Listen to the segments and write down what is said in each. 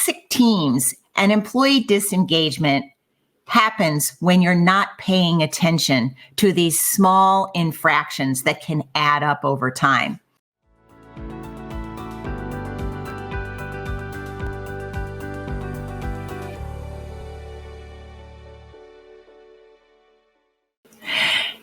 Toxic teams and employee disengagement happens when you're not paying attention to these small infractions that can add up over time.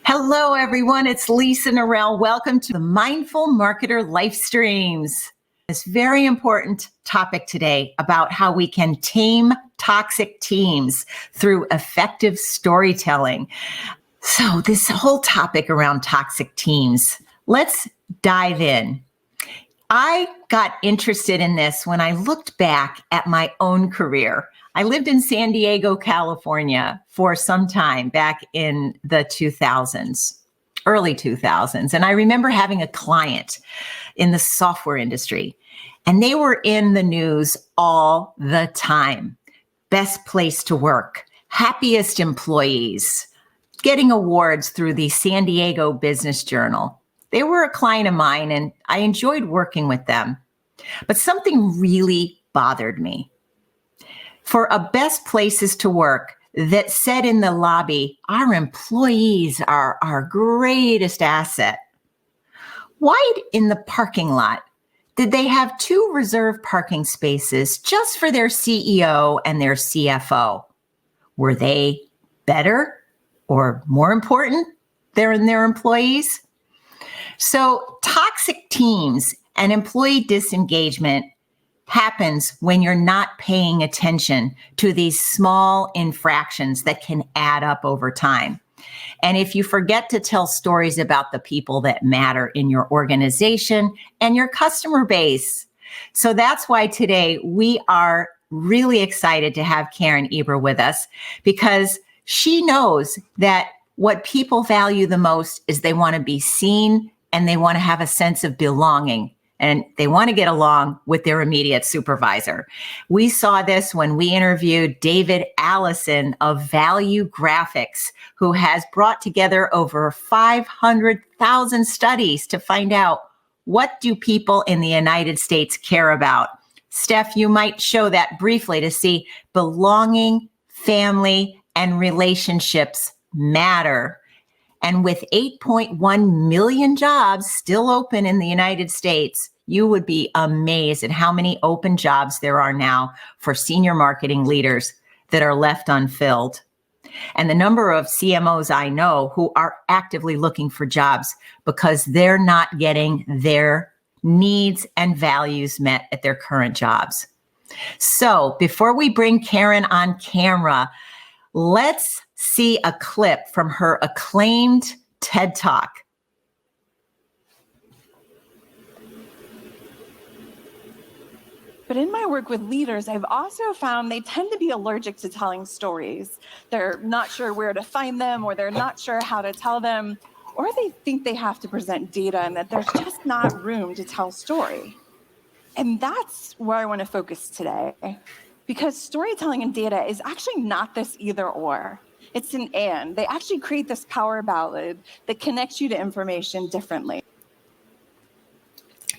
Hello, everyone. It's Lisa Nirell. Welcome to the Mindful Marketer Life Streams. This very important topic today about how we can tame toxic teams through effective storytelling. So this whole topic around toxic teams, let's dive in. I got interested in this when I looked back at my own career. I lived in San Diego, California for some time back in the 2000s, early 2000s. And I remember having a client in the software industry, and they were in the news all the time. Best place to work, happiest employees, getting awards through the San Diego Business Journal. They were a client of mine, and I enjoyed working with them. But something really bothered me. For a best places to work that said in the lobby, our employees are our greatest asset, why in the parking lot did they have 2 reserved parking spaces just for their CEO and their CFO? Were they better or more important than their employees? So toxic teams and employee disengagement happens when you're not paying attention to these small infractions that can add up over time. And if you forget to tell stories about the people that matter in your organization and your customer base. So that's why today we are really excited to have Karen Eber with us, because she knows that what people value the most is they want to be seen and they want to have a sense of belonging. And they want to get along with their immediate supervisor. We saw this when we interviewed David Allison of Value Graphics, who has brought together over 500,000 studies to find out what do people in the United States care about. Steph, you might show that briefly to see belonging, family, and relationships matter. And with 8.1 million jobs still open in the United States, you would be amazed at how many open jobs there are now for senior marketing leaders that are left unfilled. And the number of CMOs I know who are actively looking for jobs because they're not getting their needs and values met at their current jobs. So before we bring Karen on camera, let's see a clip from her acclaimed TED Talk. But in my work with leaders, I've also found they tend to be allergic to telling stories. They're not sure where to find them, or they're not sure how to tell them, or they think they have to present data and that there's just not room to tell story. And that's where I want to focus today, because storytelling and data is actually not this either or. It's an and. They actually create this power ballad that connects you to information differently.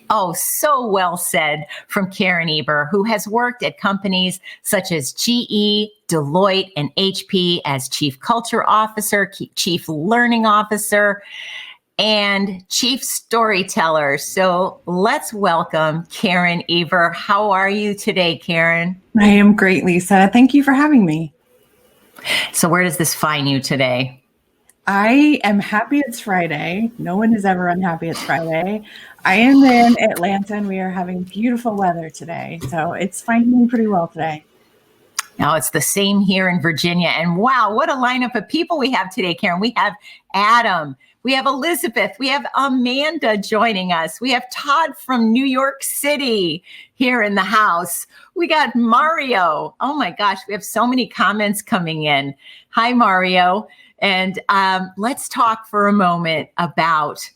Oh, so well said from Karen Eber, who has worked at companies such as GE, Deloitte, and HP as Chief Culture Officer, Chief Learning Officer, and Chief Storyteller. So let's welcome Karen Eber. How are you today, Karen? I am great, Lisa. Thank you for having me. So where does this find you today? I am happy it's Friday. No one is ever unhappy it's Friday. I am in Atlanta and we are having beautiful weather today. So it's finding me pretty well today. Now it's the same here in Virginia. And wow, what a lineup of people we have today, Karen. We have Adam, we have Elizabeth, we have Amanda joining us. We have Todd from New York City here in the house. We got Mario. Oh my gosh, we have so many comments coming in. Hi, Mario. And let's talk for a moment about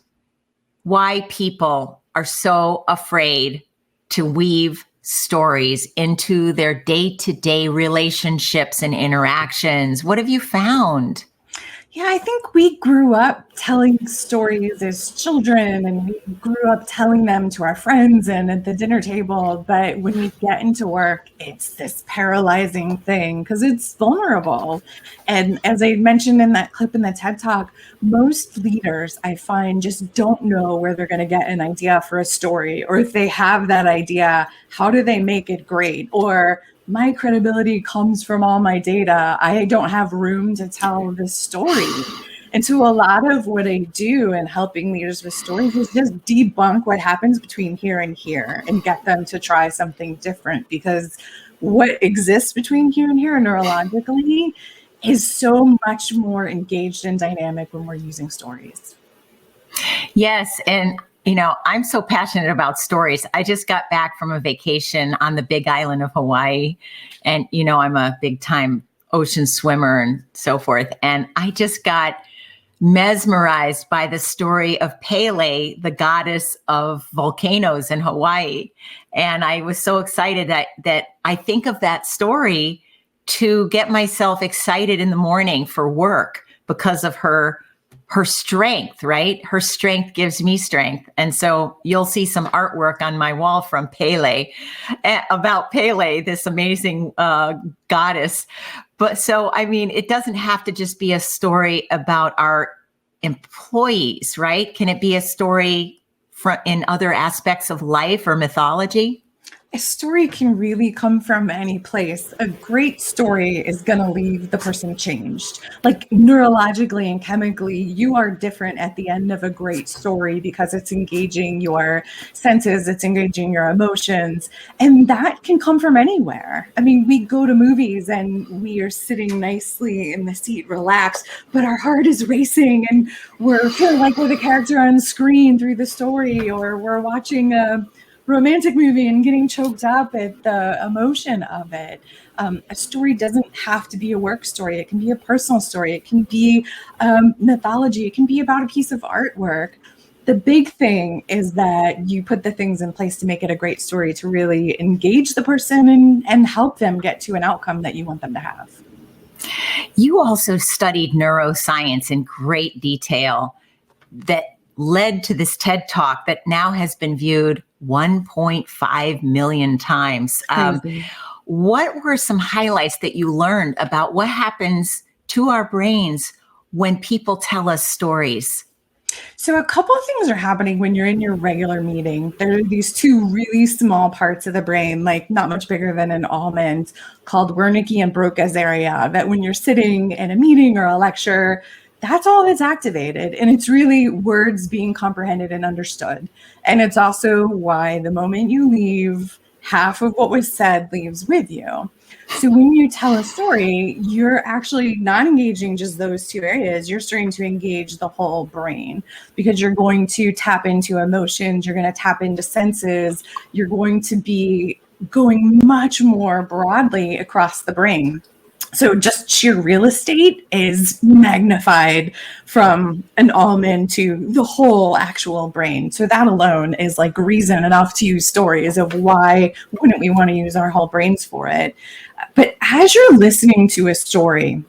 why people are so afraid to weave stories into their day-to-day relationships and interactions. What have you found? Yeah, I think we grew up telling stories as children, and we grew up telling them to our friends and at the dinner table. But when we get into work, it's this paralyzing thing because it's vulnerable. And as I mentioned in that clip in the TED Talk, most leaders I find just don't know where they're going to get an idea for a story, or if they have that idea, how do they make it great? Or my credibility comes from all my data. I don't have room to tell this story. And so a lot of what I do in helping leaders with stories is just debunk what happens between here and here and get them to try something different, because what exists between here and here neurologically is so much more engaged and dynamic when we're using stories. Yes. And, I'm so passionate about stories. I just got back from a vacation on the big island of Hawaii. And, I'm a big time ocean swimmer and so forth. And I just got mesmerized by the story of Pele, the goddess of volcanoes in Hawaii. And I was so excited that I think of that story to get myself excited in the morning for work because of her strength, right? Her strength gives me strength. And so you'll see some artwork on my wall from Pele, about Pele, this amazing goddess. But so, it doesn't have to just be a story about our employees, right? Can it be a story in other aspects of life or mythology? A story can really come from any place. A great story is going to leave the person changed. Like neurologically and chemically, you are different at the end of a great story because it's engaging your senses, it's engaging your emotions, and that can come from anywhere. We go to movies and we are sitting nicely in the seat, relaxed, but our heart is racing and we're feeling like we're the character on screen through the story, or we're watching a romantic movie and getting choked up at the emotion of it. A story doesn't have to be a work story. It can be a personal story. It can be mythology. It can be about a piece of artwork. The big thing is that you put the things in place to make it a great story, to really engage the person and help them get to an outcome that you want them to have. You also studied neuroscience in great detail that led to this TED Talk that now has been viewed 1.5 million times. What were some highlights that you learned about what happens to our brains when people tell us stories? So a couple of things are happening when you're in your regular meeting. There are these two really small parts of the brain, like not much bigger than an almond, called Wernicke and Broca's area, that when you're sitting in a meeting or a lecture, that's all that's activated. And it's really words being comprehended and understood. And it's also why the moment you leave, half of what was said leaves with you. So when you tell a story, you're actually not engaging just those two areas. You're starting to engage the whole brain, because you're going to tap into emotions. You're going to tap into senses. You're going to be going much more broadly across the brain. So just sheer real estate is magnified from an almond to the whole actual brain. So that alone is like reason enough to use stories of why wouldn't we want to use our whole brains for it. But as you're listening to a story,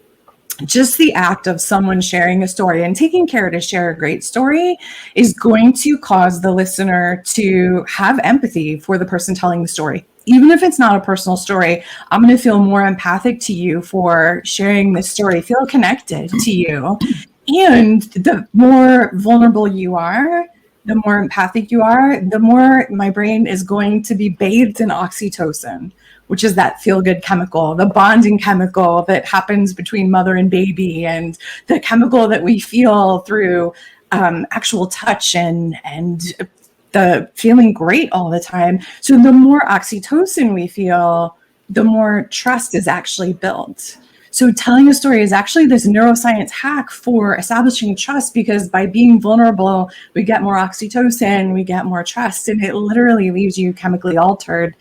just the act of someone sharing a story and taking care to share a great story is going to cause the listener to have empathy for the person telling the story. Even if it's not a personal story, I'm going to feel more empathic to you for sharing this story, feel connected to you. And the more vulnerable you are, the more empathic you are, the more my brain is going to be bathed in oxytocin, which is that feel-good chemical, the bonding chemical that happens between mother and baby, and the chemical that we feel through actual touch and the feeling great all the time. So the more oxytocin we feel, the more trust is actually built. So telling a story is actually this neuroscience hack for establishing trust, because by being vulnerable, we get more oxytocin, we get more trust, and it literally leaves you chemically altered.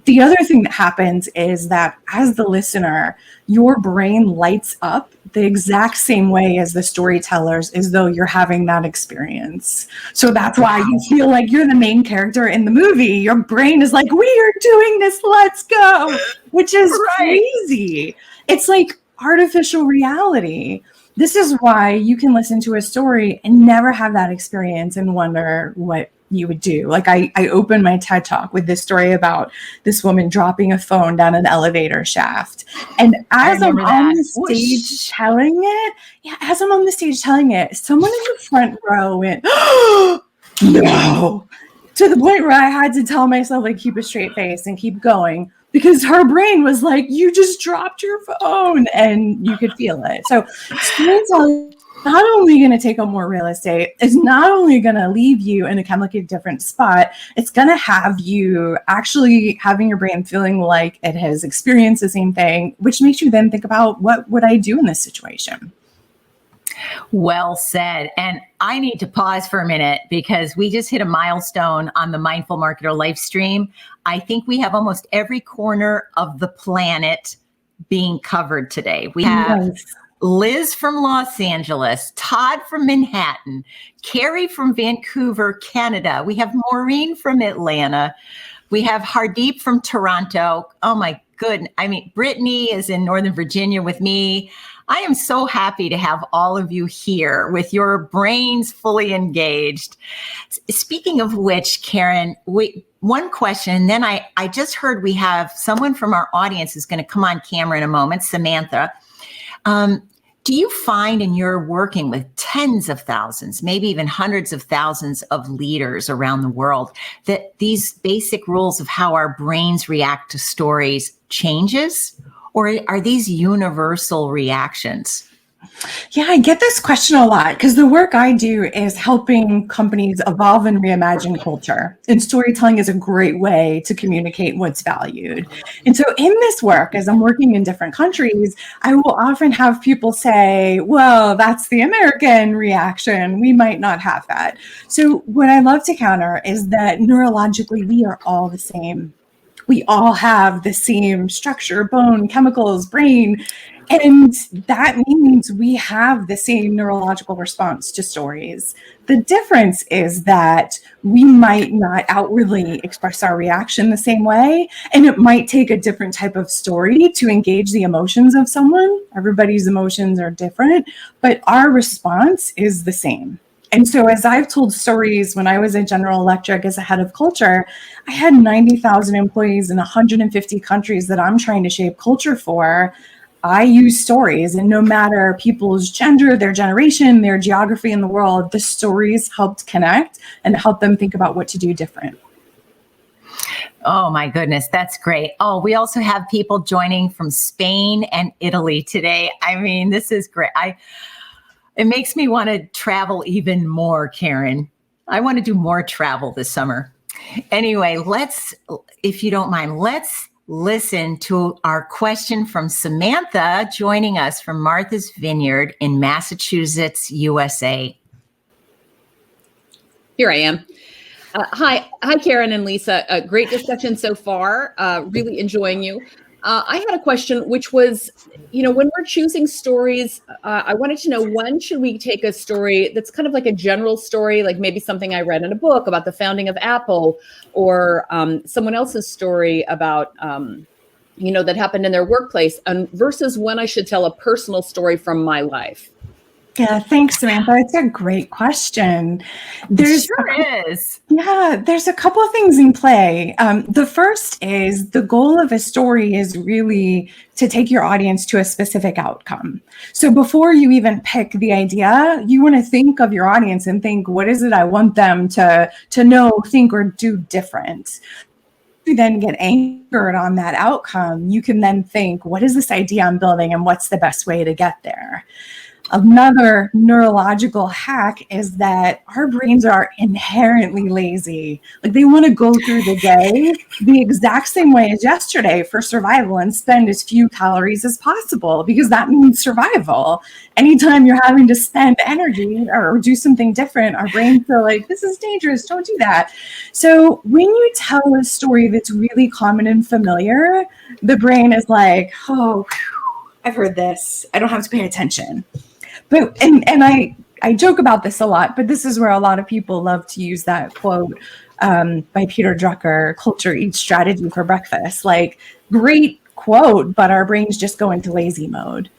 The other thing that happens is that as the listener, your brain lights up the exact same way as the storytellers, as though you're having that experience. So that's why you feel like you're the main character in the movie. Your brain is like, we are doing this, let's go, which is crazy. It's like artificial reality. This is why you can listen to a story and never have that experience and wonder what you would do. Like I opened my TED Talk with this story about this woman dropping a phone down an elevator shaft. And as I'm on the stage telling it, someone in the front row went, "Oh, no," to the point where I had to tell myself, like, keep a straight face and keep going, because her brain was like, you just dropped your phone, and you could feel it. So storytelling not only going to take up more real estate, it's not only going to leave you in a chemically different spot, it's going to have you actually having your brain feeling like it has experienced the same thing, which makes you then think about, what would I do in this situation? Well said. And I need to pause for a minute because we just hit a milestone on the Mindful Marketer live stream. I think we have almost every corner of the planet being covered today. We have Liz from Los Angeles, Todd from Manhattan, Carrie from Vancouver, Canada. We have Maureen from Atlanta. We have Hardeep from Toronto. Oh my goodness. I mean, Brittany is in Northern Virginia with me. I am so happy to have all of you here with your brains fully engaged. Speaking of which, Karen, one question, and then I just heard we have someone from our audience who's going to come on camera in a moment, Samantha. Do you find in your working with tens of thousands, maybe even hundreds of thousands of leaders around the world, that these basic rules of how our brains react to stories changes? Or are these universal reactions? Yeah, I get this question a lot because the work I do is helping companies evolve and reimagine culture. And storytelling is a great way to communicate what's valued. And so in this work, as I'm working in different countries, I will often have people say, well, that's the American reaction. We might not have that. So what I love to counter is that neurologically, we are all the same. We all have the same structure, bone, chemicals, brain. And that means we have the same neurological response to stories. The difference is that we might not outwardly express our reaction the same way, and it might take a different type of story to engage the emotions of someone. Everybody's emotions are different, but our response is the same. And so as I've told stories, when I was at General Electric as a head of culture, I had 90,000 employees in 150 countries that I'm trying to shape culture for. I use stories, and no matter people's gender, their generation, their geography in the world, the stories helped connect and help them think about what to do different. Oh my goodness, that's great. Oh, we also have people joining from Spain and Italy today. I mean, this is great. It makes me want to travel even more, Karen. I want to do more travel this summer. Anyway, if you don't mind, let's listen to our question from Samantha joining us from Martha's Vineyard in Massachusetts, USA. Here I am. Hi, Karen and Lisa. Great discussion so far. Really enjoying you. I had a question, which was, when we're choosing stories, I wanted to know, when should we take a story that's kind of like a general story, like maybe something I read in a book about the founding of Apple, or someone else's story about, that happened in their workplace, versus when I should tell a personal story from my life? Yeah, thanks, Samantha. It's a great question. There's a couple of things in play. The first is the goal of a story is really to take your audience to a specific outcome. So before you even pick the idea, you want to think of your audience and think, what is it I want them to know, think, or do different? You then get anchored on that outcome. You can then think, what is this idea I'm building, and what's the best way to get there? Another neurological hack is that our brains are inherently lazy. Like, they want to go through the day the exact same way as yesterday for survival and spend as few calories as possible, because that means survival. Anytime you're having to spend energy or do something different, our brains feel like, this is dangerous, don't do that. So when you tell a story that's really common and familiar, the brain is like, oh, I've heard this. I don't have to pay attention. But and I joke about this a lot, but this is where a lot of people love to use that quote by Peter Drucker, "Culture eats strategy for breakfast." Like, great quote, but our brains just go into lazy mode.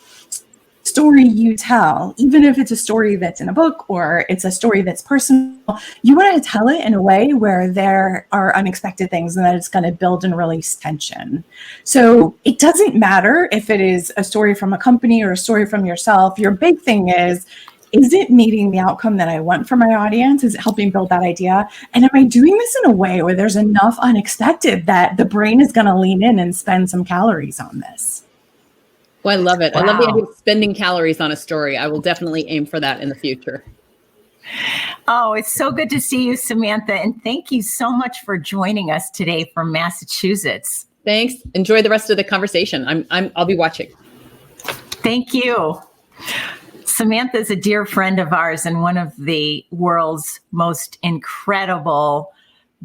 story you tell, even if it's a story that's in a book or it's a story that's personal, you want to tell it in a way where there are unexpected things and that it's going to build and release tension. So it doesn't matter if it is a story from a company or a story from yourself. Your big thing is it meeting the outcome that I want for my audience? Is it helping build that idea? And am I doing this in a way where there's enough unexpected that the brain is going to lean in and spend some calories on this? Well, I love it. Wow. I love the idea of spending calories on a story. I will definitely aim for that in the future. Oh, it's so good to see you, Samantha. And thank you so much for joining us today from Massachusetts. Thanks. Enjoy the rest of the conversation. I'll be watching. Thank you. Samantha is a dear friend of ours and one of the world's most incredible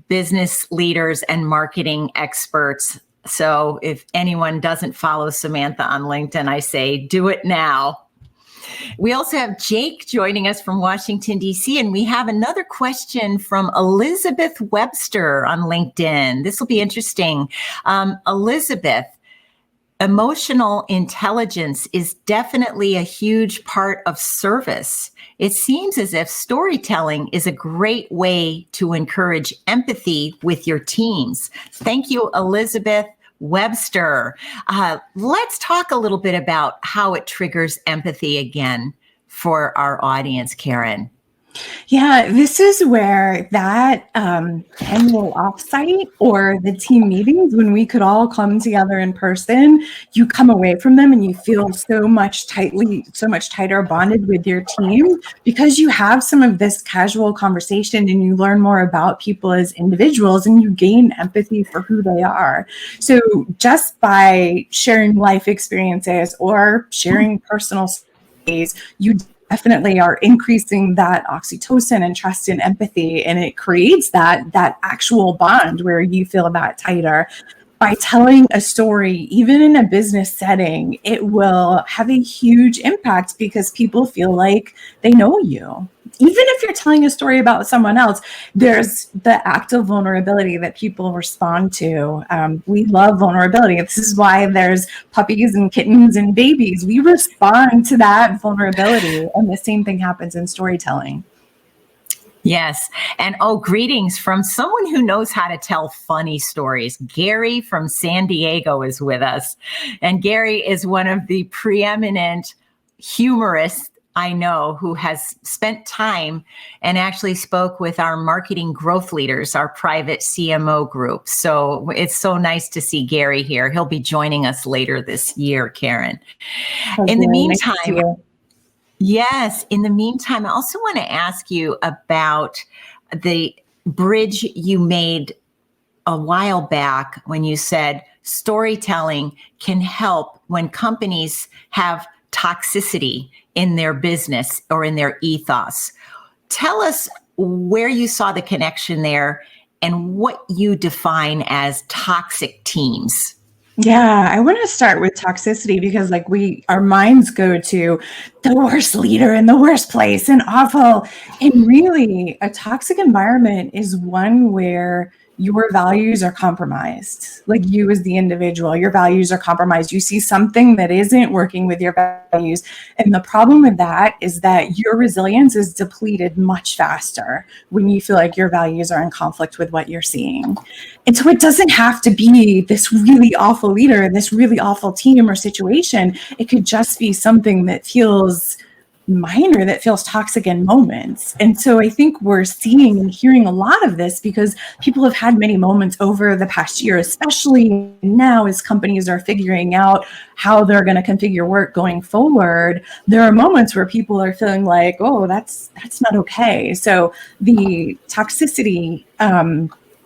business leaders and marketing experts. So if anyone doesn't follow Samantha on LinkedIn, I say do it now. We also have Jake joining us from Washington, D.C., and we have another question from Elizabeth Webster on LinkedIn. This will be interesting. Elizabeth, emotional intelligence is definitely a huge part of service. It seems as if storytelling is a great way to encourage empathy with your teams. Thank you, Elizabeth Webster. Let's talk a little bit about how it triggers empathy again for our audience, Karen. Yeah, this is where that annual offsite or the team meetings, when we could all come together in person, you come away from them and you feel so much tighter bonded with your team because you have some of this casual conversation and you learn more about people as individuals and you gain empathy for who they are. So just by sharing life experiences or sharing personal stories, you definitely are increasing that oxytocin and trust and empathy, and it creates that actual bond where you feel that tighter. By telling a story, even in a business setting, it will have a huge impact because people feel like they know you. Even if you're telling a story about someone else, there's the act of vulnerability that people respond to. We love vulnerability. This is why there's puppies and kittens and babies. We respond to that vulnerability, and the same thing happens in storytelling. Yes. And greetings from someone who knows how to tell funny stories. Gary from San Diego is with us. And Gary is one of the preeminent humorists I know who has spent time and actually spoke with our marketing growth leaders, our private CMO group. So it's so nice to see Gary here. He'll be joining us later this year, Karen. In the meantime, yes. In the meantime, I also want to ask you about the bridge you made a while back when you said storytelling can help when companies have toxicity in their business or in their ethos. Tell us where you saw the connection there and what you define as toxic teams. Yeah, I want to start with toxicity because our minds go to the worst leader in the worst place and awful. And really, a toxic environment is one where your values are compromised. Like you as the individual, your values are compromised. You see something that isn't working with your values. And the problem with that is that your resilience is depleted much faster when you feel like your values are in conflict with what you're seeing. And so it doesn't have to be this really awful leader and this really awful team or situation. It could just be something that feels minor, that feels toxic in moments. And so I think we're seeing and hearing a lot of this because people have had many moments over the past year, especially now as companies are figuring out how they're going to configure work going forward. There are moments where people are feeling like, oh, that's not okay. So the toxicity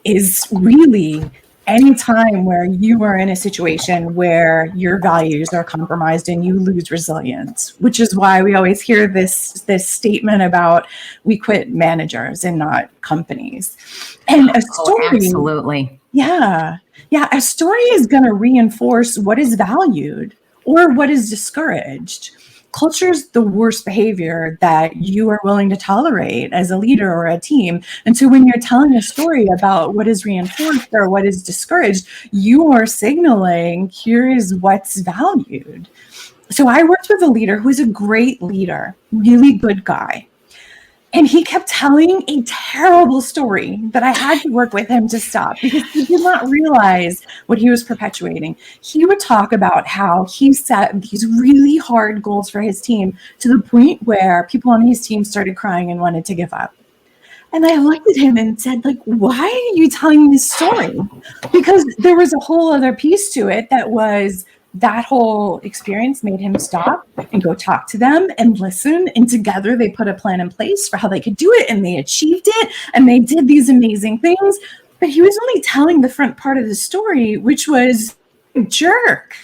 is really any time where you are in a situation where your values are compromised and you lose resilience, which is why we always hear this statement about we quit managers and not companies. And a story, absolutely. Yeah. A story is going to reinforce what is valued or what is discouraged. Culture is the worst behavior that you are willing to tolerate as a leader or a team. And so when you're telling a story about what is reinforced or what is discouraged, you are signaling here is what's valued. So I worked with a leader who was a great leader, really good guy. And he kept telling a terrible story that I had to work with him to stop because he did not realize what he was perpetuating. He would talk about how he set these really hard goals for his team to the point where people on his team started crying and wanted to give up. And I looked at him and said, like, why are you telling this story? Because there was a whole other piece to it that was that whole experience made him stop and go talk to them and listen. And together they put a plan in place for how they could do it. And they achieved it. And they did these amazing things. But he was only telling the front part of the story, which was jerk.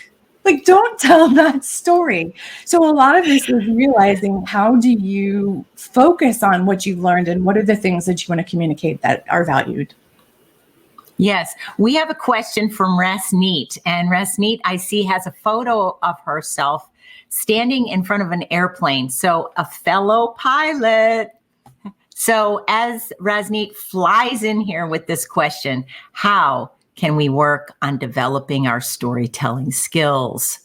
Like, don't tell that story. So a lot of this is realizing, how do you focus on what you've learned and what are the things that you want to communicate that are valued? Yes, we have a question from Rasneet, and Rasneet, I see, has a photo of herself standing in front of an airplane. So a fellow pilot. So as Rasneet flies in here with this question, how can we work on developing our storytelling skills?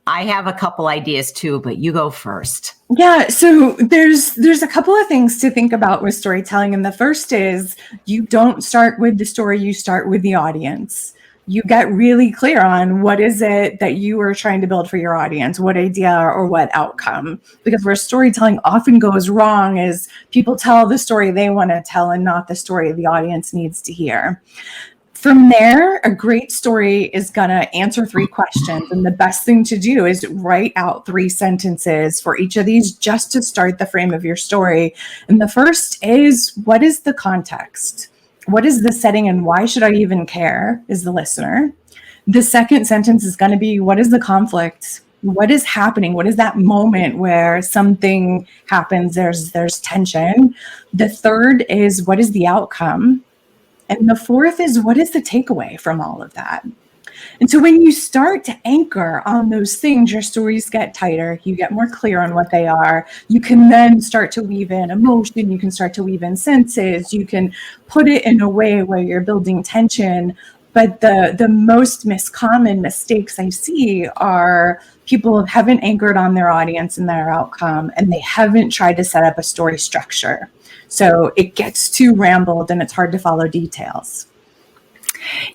I have a couple ideas too, but you go first. Yeah, so there's a couple of things to think about with storytelling. And the first is, you don't start with the story, you start with the audience. You get really clear on what is it that you are trying to build for your audience, what idea or what outcome. Because where storytelling often goes wrong is people tell the story they want to tell and not the story the audience needs to hear. From there, a great story is going to answer 3 questions. And the best thing to do is write out 3 sentences for each of these just to start the frame of your story. And the first is, what is the context? What is the setting and why should I even care, is the listener. The second sentence is going to be, what is the conflict? What is happening? What is that moment where something happens? There's tension. The third is, what is the outcome? And the fourth is, what is the takeaway from all of that? And so when you start to anchor on those things, your stories get tighter. You get more clear on what they are. You can then start to weave in emotion. You can start to weave in senses. You can put it in a way where you're building tension. But the most common mistakes I see are people haven't anchored on their audience and their outcome, and they haven't tried to set up a story structure. So it gets too rambled and it's hard to follow details.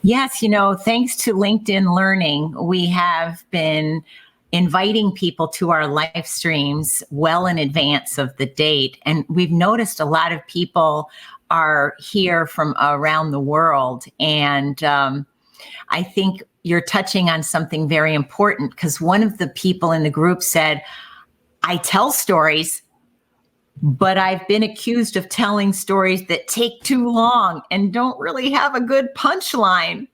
Yes, thanks to LinkedIn Learning, we have been inviting people to our live streams well in advance of the date. And we've noticed a lot of people are here from around the world. And I think you're touching on something very important, because one of the people in the group said, I tell stories, but I've been accused of telling stories that take too long and don't really have a good punchline.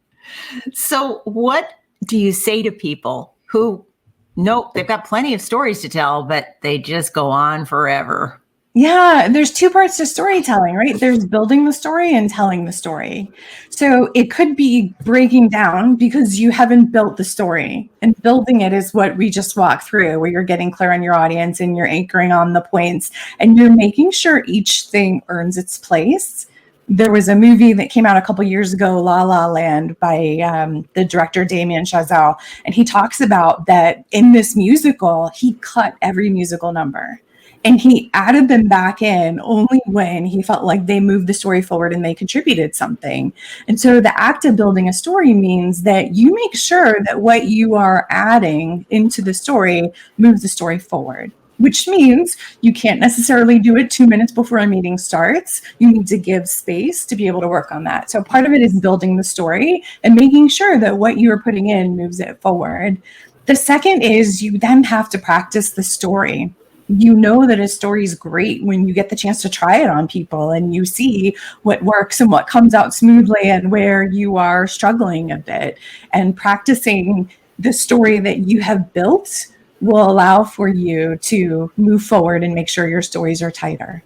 So what do you say to people who, nope, they've got plenty of stories to tell, but they just go on forever? Yeah, there's 2 parts to storytelling, right? There's building the story and telling the story. So it could be breaking down because you haven't built the story, and building it is what we just walked through, where you're getting clear on your audience and you're anchoring on the points and you're making sure each thing earns its place. There was a movie that came out a couple years ago, La La Land, by the director Damien Chazelle. And he talks about that in this musical, he cut every musical number. And he added them back in only when he felt like they moved the story forward and they contributed something. And so the act of building a story means that you make sure that what you are adding into the story moves the story forward, which means you can't necessarily do it 2 minutes before a meeting starts. You need to give space to be able to work on that. So part of it is building the story and making sure that what you are putting in moves it forward. The second is, you then have to practice the story. You know that a story is great when you get the chance to try it on people and you see what works and what comes out smoothly and where you are struggling a bit. And practicing the story that you have built will allow for you to move forward and make sure your stories are tighter.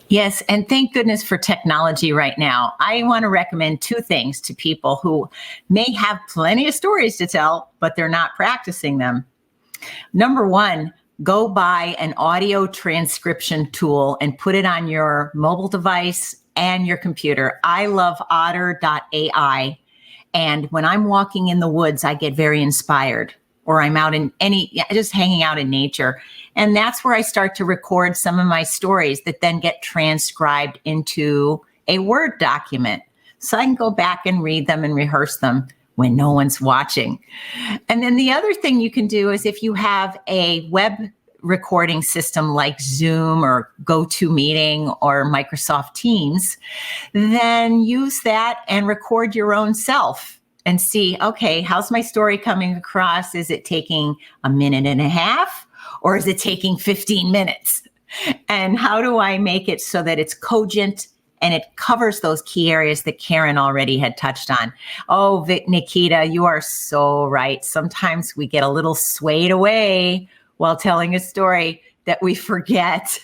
Yes, and thank goodness for technology right now. I want to recommend 2 things to people who may have plenty of stories to tell, but they're not practicing them. Number 1, go buy an audio transcription tool and put it on your mobile device and your computer. I love otter.ai. And when I'm walking in the woods, I get very inspired. or I'm out in just hanging out in nature. And that's where I start to record some of my stories that then get transcribed into a Word document. So I can go back and read them and rehearse them when no one's watching. And then the other thing you can do is if you have a web recording system like Zoom or GoToMeeting or Microsoft Teams, then use that and record your own self and see, okay, how's my story coming across? Is it taking a minute and a half or is it taking 15 minutes? And how do I make it so that it's cogent and it covers those key areas that Karen already had touched on? Oh, Nikita, you are so right. Sometimes we get a little swayed away while telling a story that we forget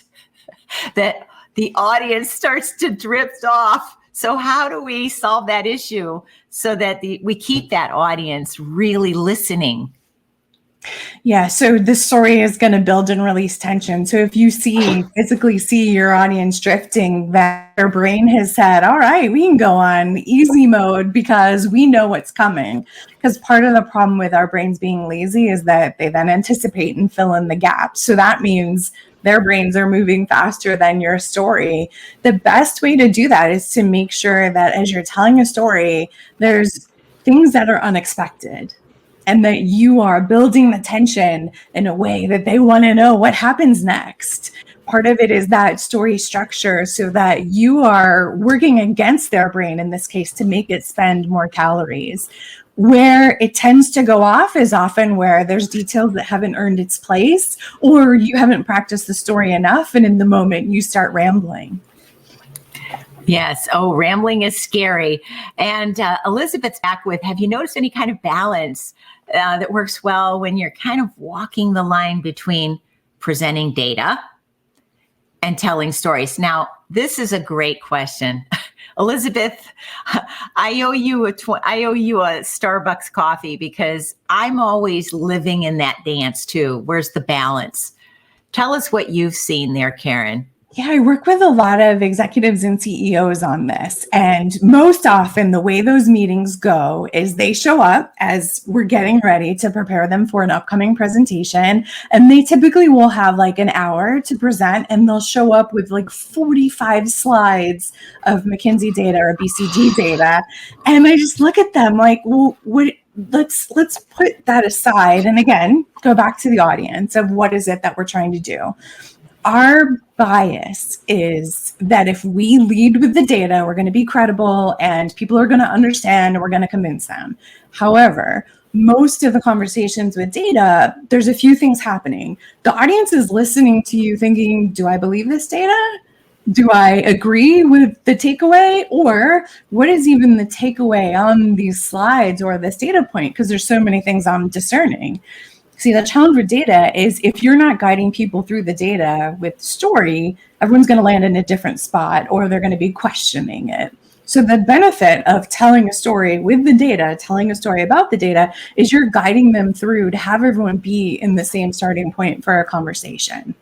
that the audience starts to drift off. So how do we solve that issue so that we keep that audience really listening? Yeah, so this story is going to build and release tension. So if you physically see your audience drifting, that their brain has said, all right, we can go on easy mode because we know what's coming. Because part of the problem with our brains being lazy is that they then anticipate and fill in the gaps. So that means their brains are moving faster than your story. The best way to do that is to make sure that as you're telling a story, there's things that are unexpected, and that you are building the tension in a way that they want to know what happens next. Part of it is that story structure so that you are working against their brain, in this case, to make it spend more calories. Where it tends to go off is often where there's details that haven't earned its place, or you haven't practiced the story enough, and in the moment you start rambling. Yes. Oh, rambling is scary. And Elizabeth's back with, have you noticed any kind of balance that works well when you're kind of walking the line between presenting data and telling stories? Now, this is a great question. Elizabeth, I owe you a Starbucks coffee because I'm always living in that dance too. Where's the balance? Tell us what you've seen there, Karen. Yeah, I work with a lot of executives and CEOs on this. And most often the way those meetings go is they show up as we're getting ready to prepare them for an upcoming presentation. And they typically will have like an hour to present, and they'll show up with like 45 slides of McKinsey data or BCG data. And I just look at them like, well, let's put that aside. And again, go back to the audience of what is it that we're trying to do. Our bias is that if we lead with the data, we're going to be credible and people are going to understand and we're going to convince them. However, most of the conversations with data, there's a few things happening. The audience is listening to you thinking, do I believe this data? Do I agree with the takeaway? Or what is even the takeaway on these slides or this data point? Because there's so many things I'm discerning. See, the challenge with data is if you're not guiding people through the data with story, everyone's going to land in a different spot or they're going to be questioning it. So the benefit of telling a story with the data, telling a story about the data, is you're guiding them through to have everyone be in the same starting point for a conversation.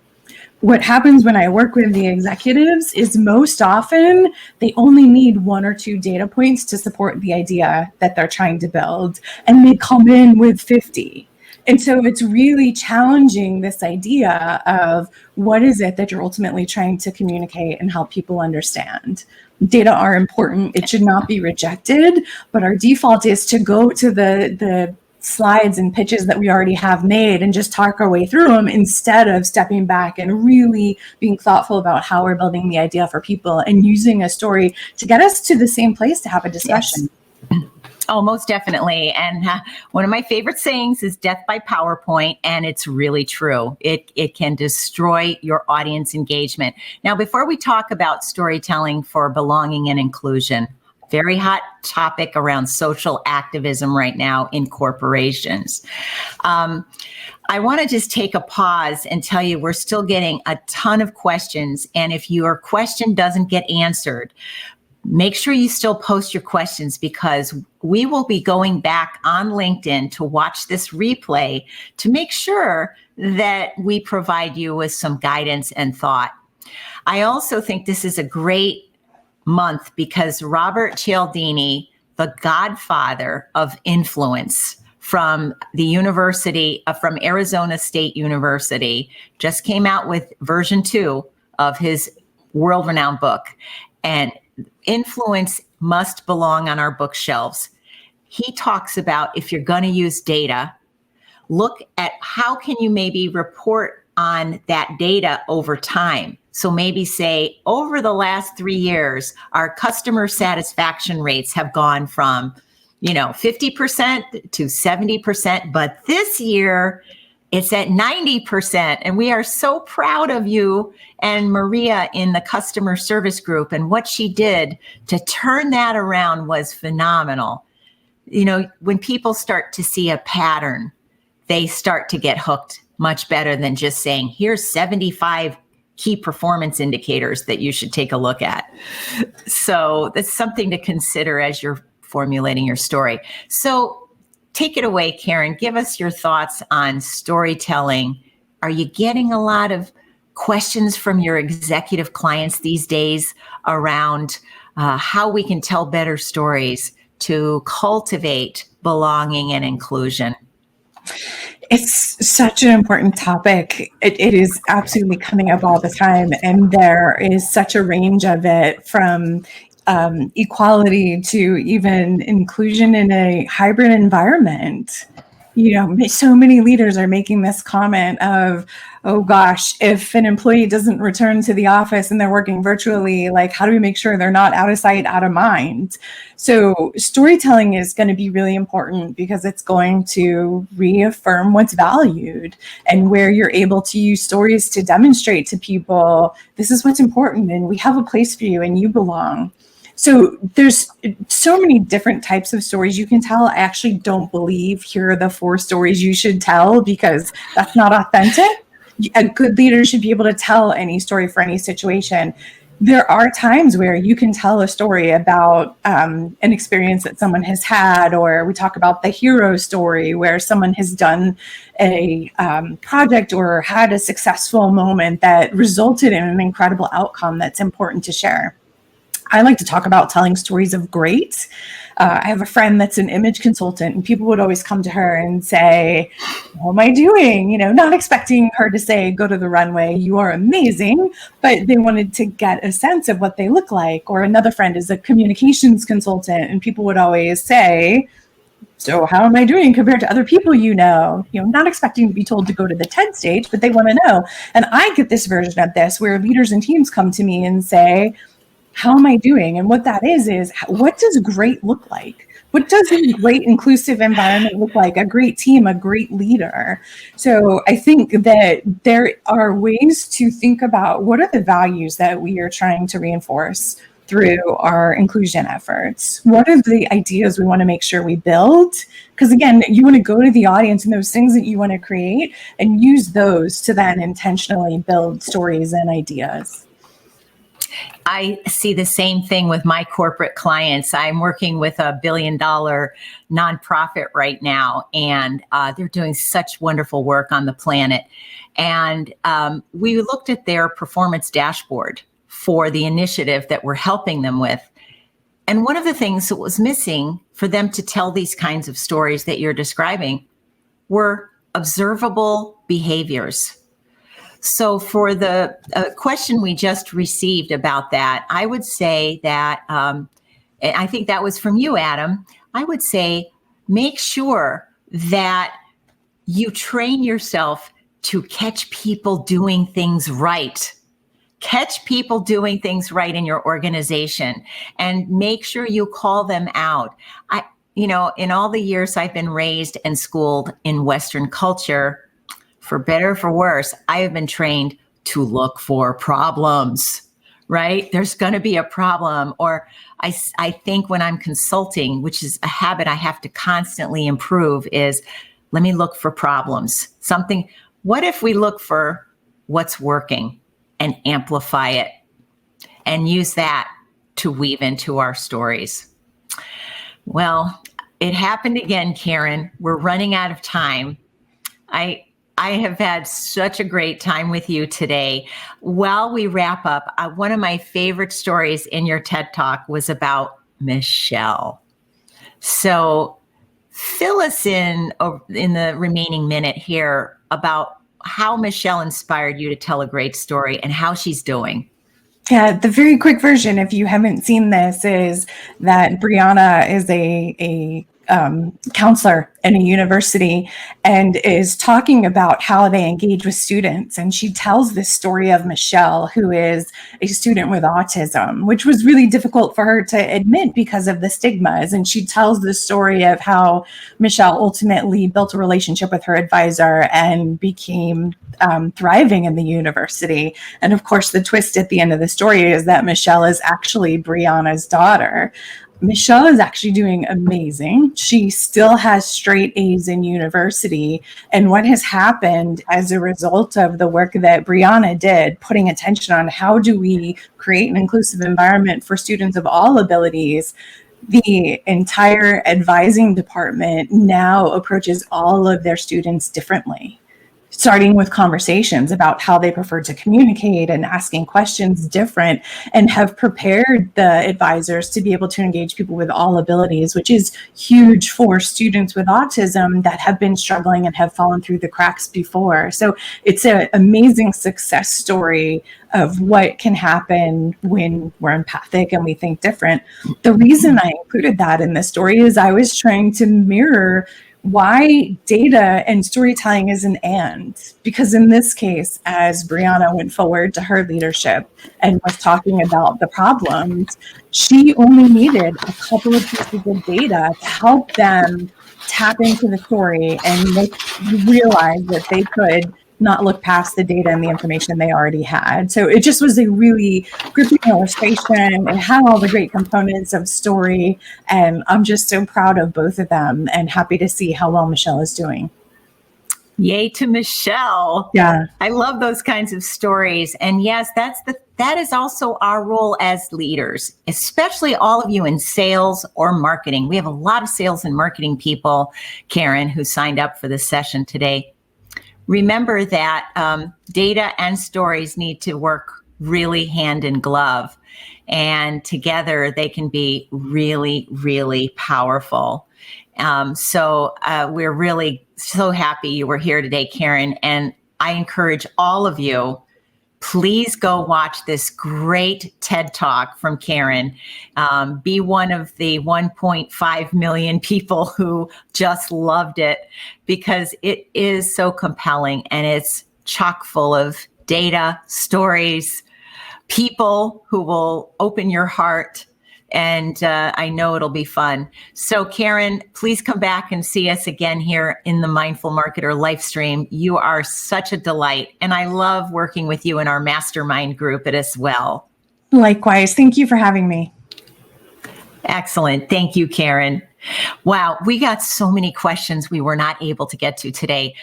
What happens when I work with the executives is most often they only need 1 or 2 data points to support the idea that they're trying to build, and they come in with 50. And so it's really challenging this idea of what is it that you're ultimately trying to communicate and help people understand. Data are important. It should not be rejected, but our default is to go to the slides and pitches that we already have made and just talk our way through them instead of stepping back and really being thoughtful about how we're building the idea for people and using a story to get us to the same place to have a discussion. Yes. Oh, most definitely. And one of my favorite sayings is death by PowerPoint, and it's really true. It can destroy your audience engagement. Now, before we talk about storytelling for belonging and inclusion, very hot topic around social activism right now in corporations. I want to just take a pause and tell you we're still getting a ton of questions. And if your question doesn't get answered, make sure you still post your questions because we will be going back on LinkedIn to watch this replay to make sure that we provide you with some guidance and thought. I also think this is a great month because Robert Cialdini, the godfather of influence from the university, from Arizona State University, just came out with version 2 of his world-renowned book. And influence must belong on our bookshelves. He talks about, if you're going to use data, look at how can you maybe report on that data over time. So maybe say, over the last 3 years, our customer satisfaction rates have gone from 50% to 70%, but this year it's at 90%. And we are so proud of you and Maria in the customer service group, and what she did to turn that around was phenomenal. When people start to see a pattern, they start to get hooked much better than just saying, here's 75 key performance indicators that you should take a look at. So that's something to consider as you're formulating your story. So take it away, Karen. Give us your thoughts on storytelling. Are you getting a lot of questions from your executive clients these days around how we can tell better stories to cultivate belonging and inclusion? It's such an important topic. It is absolutely coming up all the time. And there is such a range of it, from equality to even inclusion in a hybrid environment. So many leaders are making this comment of, oh gosh, if an employee doesn't return to the office and they're working virtually, like, how do we make sure they're not out of sight, out of mind? So storytelling is going to be really important because it's going to reaffirm what's valued, and where you're able to use stories to demonstrate to people, this is what's important and we have a place for you and you belong. So there's so many different types of stories you can tell. I actually don't believe here are the 4 stories you should tell, because that's not authentic. A good leader should be able to tell any story for any situation. There are times where you can tell a story about an experience that someone has had, or we talk about the hero story where someone has done a project or had a successful moment that resulted in an incredible outcome that's important to share. I like to talk about telling stories of great. I have a friend that's an image consultant, and people would always come to her and say, how am I doing? Not expecting her to say, go to the runway, you are amazing, but they wanted to get a sense of what they look like. Or another friend is a communications consultant, and people would always say, so how am I doing compared to other people not expecting to be told to go to the TED stage, but they want to know. And I get this version of this where leaders and teams come to me and say, how am I doing? And what that is what does great look like? What does a great inclusive environment look like? A great team, a great leader. So I think that there are ways to think about what are the values that we are trying to reinforce through our inclusion efforts. What are the ideas we want to make sure we build? Because again, you want to go to the audience and those things that you want to create and use those to then intentionally build stories and ideas. I see the same thing with my corporate clients. I'm working with a $1 billion nonprofit right now, and they're doing such wonderful work on the planet. And we looked at their performance dashboard for the initiative that we're helping them with. And one of the things that was missing for them to tell these kinds of stories that you're describing were observable behaviors. So for the question we just received about that, I would say that, and I think that was from you, Adam, I would say make sure that you train yourself to catch people doing things right. Catch people doing things right in your organization and make sure you call them out. In all the years I've been raised and schooled in Western culture, for better or for worse, I have been trained to look for problems, right? There's going to be a problem. Or I think when I'm consulting, which is a habit I have to constantly improve, is let me look for problems. What if we look for what's working and amplify it and use that to weave into our stories? Well, it happened again, Karen. We're running out of time. I have had such a great time with you today. While we wrap up, one of my favorite stories in your TED Talk was about Michelle. So fill us in the remaining minute here about how Michelle inspired you to tell a great story and how she's doing. Yeah, the very quick version, if you haven't seen this, is that Brianna is a counselor in a university and is talking about how they engage with students. And she tells this story of Michelle, who is a student with autism, which was really difficult for her to admit because of the stigmas. And she tells the story of how Michelle ultimately built a relationship with her advisor and became thriving in the university. And of course, the twist at the end of the story is that Michelle is actually Brianna's daughter. Michelle is actually doing amazing. She still has straight A's in university. And what has happened as a result of the work that Brianna did, putting attention on how do we create an inclusive environment for students of all abilities, the entire advising department now approaches all of their students differently, starting with conversations about how they prefer to communicate and asking questions different, and have prepared the advisors to be able to engage people with all abilities, which is huge for students with autism that have been struggling and have fallen through the cracks before. So it's an amazing success story of what can happen when we're empathic and we think different. The reason I included that in this story is I was trying to mirror why data and storytelling is an and. Because in this case, as Brianna went forward to her leadership and was talking about the problems, she only needed a couple of pieces of data to help them tap into the story and realize that they could not look past the data and the information they already had. So it just was a really gripping illustration and had all the great components of story. And I'm just so proud of both of them and happy to see how well Michelle is doing. Yay to Michelle. Yeah. I love those kinds of stories. And yes, that is also our role as leaders, especially all of you in sales or marketing. We have a lot of sales and marketing people, Karen, who signed up for this session today. Remember that data and stories need to work really hand in glove, and together they can be really, really powerful. So we're really so happy you were here today, Karen. And I encourage all of you, please go watch this great TED Talk from Karen. Be one of the 1.5 million people who just loved it, because it is so compelling and it's chock full of data, stories, people who will open your heart. And I know it'll be fun. So Karen, please come back and see us again here in the Mindful Marketer live stream. You are such a delight. And I love working with you in our mastermind group as well. Likewise. Thank you for having me. Excellent. Thank you, Karen. Wow. We got so many questions we were not able to get to today.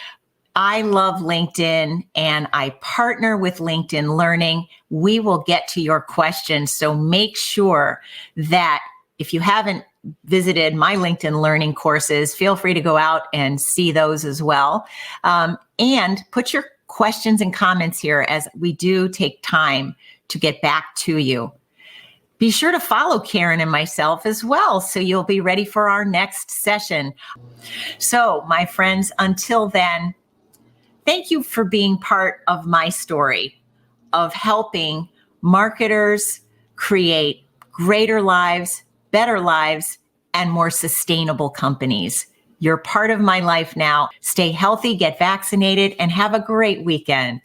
I love LinkedIn and I partner with LinkedIn Learning. We will get to your questions. So make sure that if you haven't visited my LinkedIn Learning courses, feel free to go out and see those as well. And put your questions and comments here, as we do take time to get back to you. Be sure to follow Karen and myself as well, so you'll be ready for our next session. So my friends, until then, thank you for being part of my story of helping marketers create greater lives, better lives, and more sustainable companies. You're part of my life now. Stay healthy, get vaccinated, and have a great weekend.